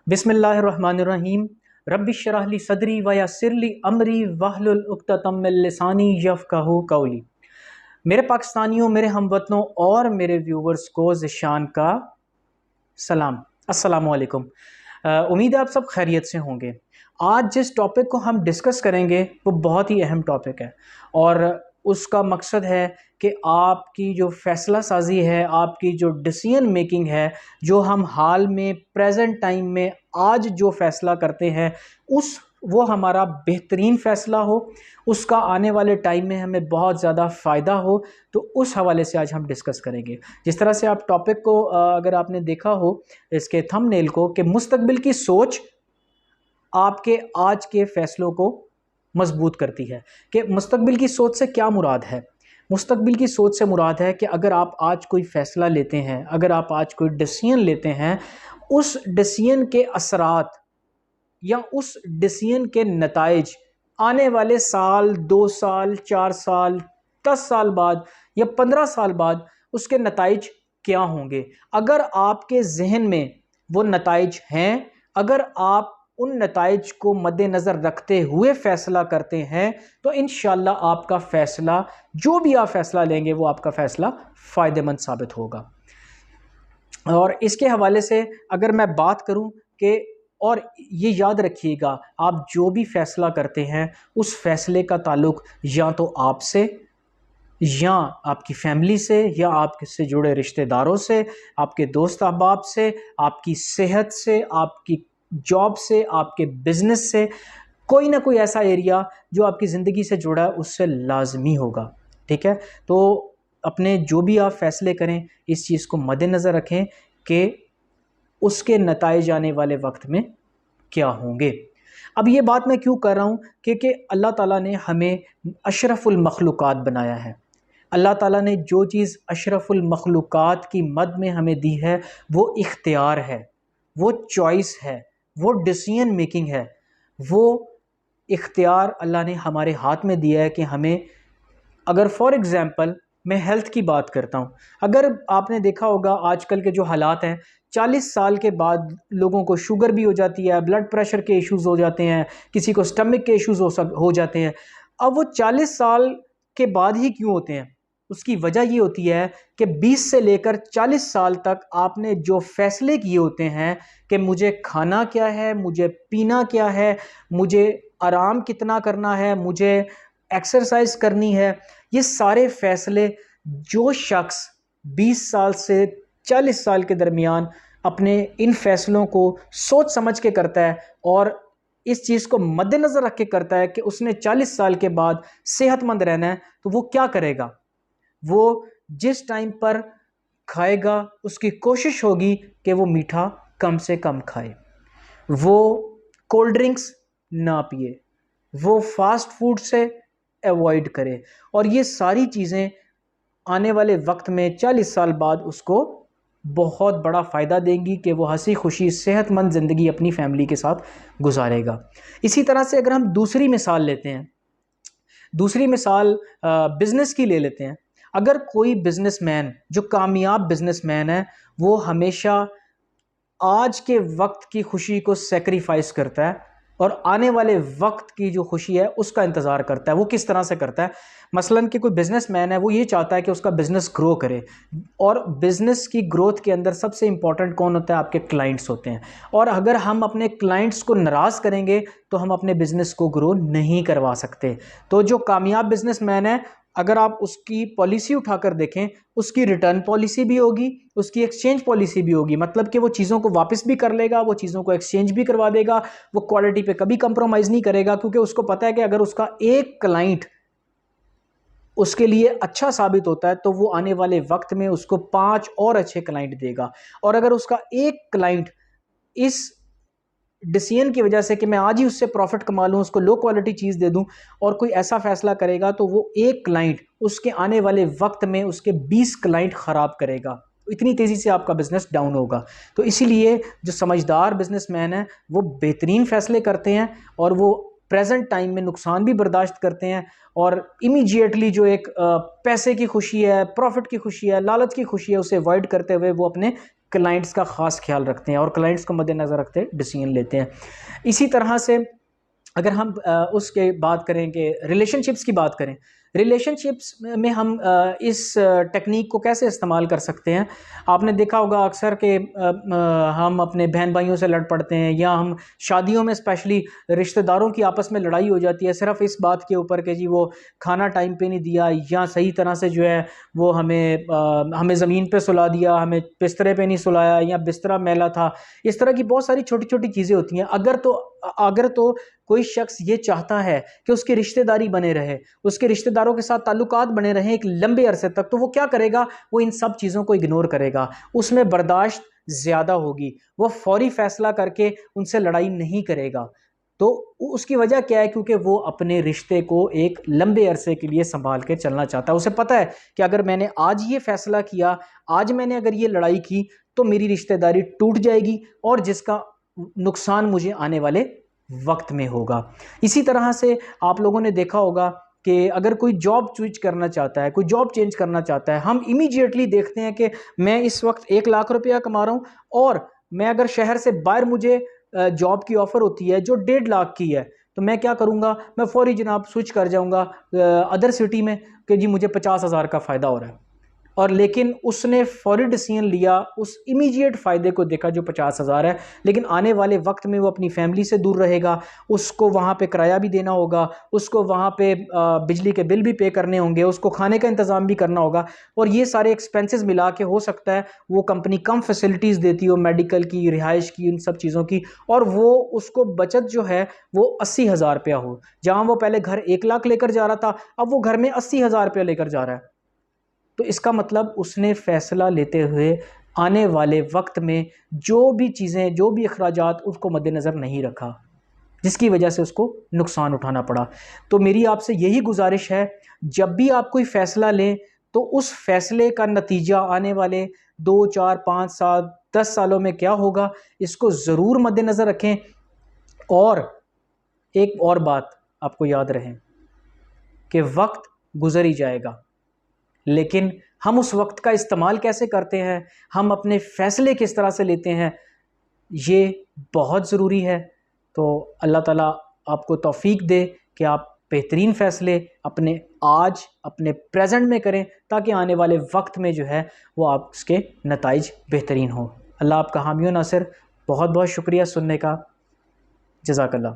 बिस्मिल्लाहिर्रहमानिर्रहीम। रब्बि इश्रह ली सदरी व यस्सिर ली अमरी वहलुल उक़्दतम मिन लिसानी यफ़क़हू क़ौली। मेरे पाकिस्तानियों, मेरे हमवतनों और मेरे व्यूवर्स को ज़िशान का सलाम, अस्सलामु अलैकुम। उम्मीद है आप सब खैरियत से होंगे। आज जिस टॉपिक को हम डिस्कस करेंगे वो बहुत ही अहम टॉपिक है और उसका मकसद है कि आपकी जो फ़ैसला साजी है, आपकी जो डिसीजन मेकिंग है, जो हम हाल में प्रेजेंट टाइम में आज जो फ़ैसला करते हैं वो हमारा बेहतरीन फ़ैसला हो, उसका आने वाले टाइम में हमें बहुत ज़्यादा फ़ायदा हो। तो उस हवाले से आज हम डिस्कस करेंगे। जिस तरह से आप टॉपिक को अगर आपने देखा हो इसके थंबनेल को, कि मुस्तकबिल की सोच आपके आज के फ़ैसलों को मजबूत करती है। कि मुस्तकबिल की सोच से क्या मुराद है? मुस्तकबिल की सोच से मुराद है कि अगर आप आज कोई फ़ैसला लेते हैं, अगर आप आज कोई डिसीजन लेते हैं, उस डिसीजन के असरात या उस डिसीजन के नताइज आने वाले साल, 2 साल, 4 साल, 10 साल बाद या 15 साल बाद उसके नताइज क्या होंगे। अगर आपके जहन में वो नताइज हैं, अगर आप उन नताइज को मद्देनज़र रखते हुए फ़ैसला करते हैं, तो इंशाअल्लाह आपका फ़ैसला, जो भी आप फ़ैसला लेंगे, वो आपका फ़ैसला फ़ायदेमंद साबित होगा। और इसके हवाले से अगर मैं बात करूं कि, और ये याद रखिएगा, आप जो भी फ़ैसला करते हैं उस फ़ैसले का ताल्लुक़ या तो आपसे, या आपकी फैमिली से, या आपसे जुड़े रिश्तेदारों से, आपके दोस्त अहबाब से, आपकी सेहत से, आपकी जॉब से, आपके बिज़नेस से, कोई ना कोई ऐसा एरिया जो आपकी ज़िंदगी से जुड़ा है उससे लाजमी होगा। ठीक है, तो अपने जो भी आप फ़ैसले करें इस चीज़ को मद्देनज़र रखें कि उसके नताइज आने वाले वक्त में क्या होंगे। अब ये बात मैं क्यों कर रहा हूँ? क्योंकि अल्लाह ताला ने हमें अशरफुल मखलूक़ात बनाया है। अल्लाह ताला ने जो चीज़ अशरफुल मखलूक़ात की मद में हमें दी है वो इख्तियार है, वो चॉइस है, वो डिसीजन मेकिंग है। वो इख्तियार अल्लाह ने हमारे हाथ में दिया है कि हमें, अगर फॉर एग्ज़ाम्पल मैं हेल्थ की बात करता हूँ, अगर आपने देखा होगा आजकल के जो हालात हैं, 40 साल के बाद लोगों को शुगर भी हो जाती है, ब्लड प्रेशर के इश्यूज़ हो जाते हैं, किसी को स्टमक के इश्यूज़ हो जाते हैं। अब वो 40 साल के बाद ही क्यों होते हैं? उसकी वजह ये होती है कि 20 से लेकर 40 साल तक आपने जो फ़ैसले किए होते हैं कि मुझे खाना क्या है, मुझे पीना क्या है, मुझे आराम कितना करना है, मुझे एक्सरसाइज करनी है, ये सारे फ़ैसले जो शख्स 20 साल से 40 साल के दरमियान अपने इन फ़ैसलों को सोच समझ के करता है और इस चीज़ को मद्देनज़र रख के करता है कि उसने 40 साल के बाद सेहतमंद रहना है, तो वो क्या करेगा? वो जिस टाइम पर खाएगा उसकी कोशिश होगी कि वो मीठा कम से कम खाए, वो कोल्ड ड्रिंक्स ना पिए, वो फास्ट फूड से अवॉइड करे, और ये सारी चीज़ें आने वाले वक्त में 40 साल बाद उसको बहुत बड़ा फ़ायदा देंगी कि वो हंसी खुशी सेहतमंद ज़िंदगी अपनी फैमिली के साथ गुजारेगा। इसी तरह से अगर हम दूसरी मिसाल लेते हैं, दूसरी मिसाल बिज़नेस की ले लेते हैं। अगर कोई बिज़नेसमैन जो कामयाब बिज़नेसमैन है, वो हमेशा आज के वक्त की खुशी को सेक्रीफाइस करता है और आने वाले वक्त की जो खुशी है उसका इंतज़ार करता है। वो किस तरह से करता है? मसलन कि कोई बिज़नेसमैन है, वो ये चाहता है कि उसका बिज़नेस ग्रो करे, और बिज़नेस की ग्रोथ के अंदर सबसे इंपॉर्टेंट कौन होता है? आपके क्लाइंट्स होते हैं। और अगर हम अपने क्लाइंट्स को नाराज़ करेंगे तो हम अपने बिज़नेस को ग्रो नहीं करवा सकते। तो जो कामयाब बिज़नेसमैन है, अगर आप उसकी पॉलिसी उठाकर देखें, उसकी रिटर्न पॉलिसी भी होगी, उसकी एक्सचेंज पॉलिसी भी होगी। मतलब कि वो चीज़ों को वापस भी कर लेगा, वो चीज़ों को एक्सचेंज भी करवा देगा, वो क्वालिटी पे कभी कंप्रोमाइज़ नहीं करेगा, क्योंकि उसको पता है कि अगर उसका एक क्लाइंट उसके लिए अच्छा साबित होता है तो वो आने वाले वक्त में उसको 5 और अच्छे क्लाइंट देगा। और अगर उसका एक क्लाइंट इस डिसीजन की वजह से कि मैं आज ही उससे प्रॉफिट कमा लूँ, उसको लो क्वालिटी चीज़ दे दूँ, और कोई ऐसा फैसला करेगा, तो वो एक क्लाइंट उसके आने वाले वक्त में उसके 20 क्लाइंट ख़राब करेगा। इतनी तेज़ी से आपका बिज़नेस डाउन होगा। तो इसीलिए जो समझदार बिज़नेसमैन है वो बेहतरीन फ़ैसले करते हैं और वो प्रेजेंट टाइम में नुकसान भी बर्दाश्त करते हैं, और इमीडिएटली जो एक पैसे की खुशी है, प्रॉफिट की खुशी है, लालच की खुशी है, उसे अवॉइड करते हुए वो अपने क्लाइंट्स का ख़ास ख्याल रखते हैं और क्लाइंट्स को मद्देनज़र रखते डिसीजन लेते हैं। इसी तरह से अगर हम उसके बात करें कि रिलेशनशिप्स की बात करें, रिलेशनशिप्स में हम इस टेक्निक को कैसे इस्तेमाल कर सकते हैं। आपने देखा होगा अक्सर कि हम अपने बहन भाइयों से लड़ पड़ते हैं, या हम शादियों में स्पेशली रिश्तेदारों की आपस में लड़ाई हो जाती है सिर्फ इस बात के ऊपर कि जी वो खाना टाइम पे नहीं दिया, या सही तरह से जो है वो हमें ज़मीन पे सुला दिया, हमें बिस्तरे पे नहीं सुलाया, या बिस्तरा मैला था। इस तरह की बहुत सारी छोटी छोटी चीज़ें होती हैं। अगर तो कोई शख्स ये चाहता है कि उसकी रिश्तेदारी बने रहे, उसके रिश्तेदारों के साथ ताल्लुकात बने रहें एक लंबे अरसे तक, तो वो क्या करेगा, वो इन सब चीज़ों को इग्नोर करेगा, उसमें बर्दाश्त ज़्यादा होगी, वो फौरी फैसला करके उनसे लड़ाई नहीं करेगा। तो उसकी वजह क्या है, क्योंकि वो अपने रिश्ते को एक लंबे अरसे के लिए संभाल के चलना चाहता है। उसे पता है कि अगर मैंने आज ये फैसला किया, आज मैंने अगर ये लड़ाई की, तो मेरी रिश्तेदारी टूट जाएगी और जिसका नुकसान मुझे आने वाले वक्त में होगा। इसी तरह से आप लोगों ने देखा होगा कि अगर कोई जॉब स्विच करना चाहता है, कोई जॉब चेंज करना चाहता है, हम इमीडिएटली देखते हैं कि मैं इस वक्त 1 लाख रुपया कमा रहा हूँ, और मैं अगर शहर से बाहर मुझे जॉब की ऑफ़र होती है जो 1.5 लाख की है, तो मैं क्या करूँगा, मैं फौरी जनाब स्विच कर जाऊँगा अदर सिटी में कि जी मुझे 50,000 का फ़ायदा हो रहा है। और लेकिन उसने फौरी डिसीजन लिया, उस इमीडिएट फ़ायदे को देखा जो 50,000 है, लेकिन आने वाले वक्त में वो अपनी फैमिली से दूर रहेगा, उसको वहाँ पे किराया भी देना होगा, उसको वहाँ पे बिजली के बिल भी पे करने होंगे, उसको खाने का इंतज़ाम भी करना होगा, और ये सारे एक्सपेंसेस मिला के हो सकता है वो कंपनी कम फैसिलिटीज़ देती हो, मेडिकल की, रिहाइश की, इन सब चीज़ों की, और वो उसको बचत जो है वो 80,000 रुपया हो। जहाँ वो पहले घर 1 लाख लेकर जा रहा था, अब वो घर में 80,000 रुपया लेकर जा रहा है। तो इसका मतलब उसने फ़ैसला लेते हुए आने वाले वक्त में जो भी चीज़ें, जो भी अखराजात, उसको मद्देनज़र नहीं रखा, जिसकी वजह से उसको नुकसान उठाना पड़ा। तो मेरी आपसे यही गुजारिश है, जब भी आप कोई फ़ैसला लें, तो उस फ़ैसले का नतीजा आने वाले 2, 4, 5 साल, 10 सालों में क्या होगा, इसको ज़रूर मद्देनज़र रखें। और एक और बात आपको याद रहे कि वक्त गुज़र ही जाएगा, लेकिन हम उस वक्त का इस्तेमाल कैसे करते हैं, हम अपने फ़ैसले किस तरह से लेते हैं, ये बहुत ज़रूरी है। तो अल्लाह ताला आपको तौफ़ीक दे कि आप बेहतरीन फ़ैसले अपने आज, अपने प्रेज़ेंट में करें, ताकि आने वाले वक्त में जो है वो आप उसके नताइज बेहतरीन हों। अल्लाह आपका हामी व नासिर। बहुत बहुत शुक्रिया सुनने का। जज़ाकल्लाह।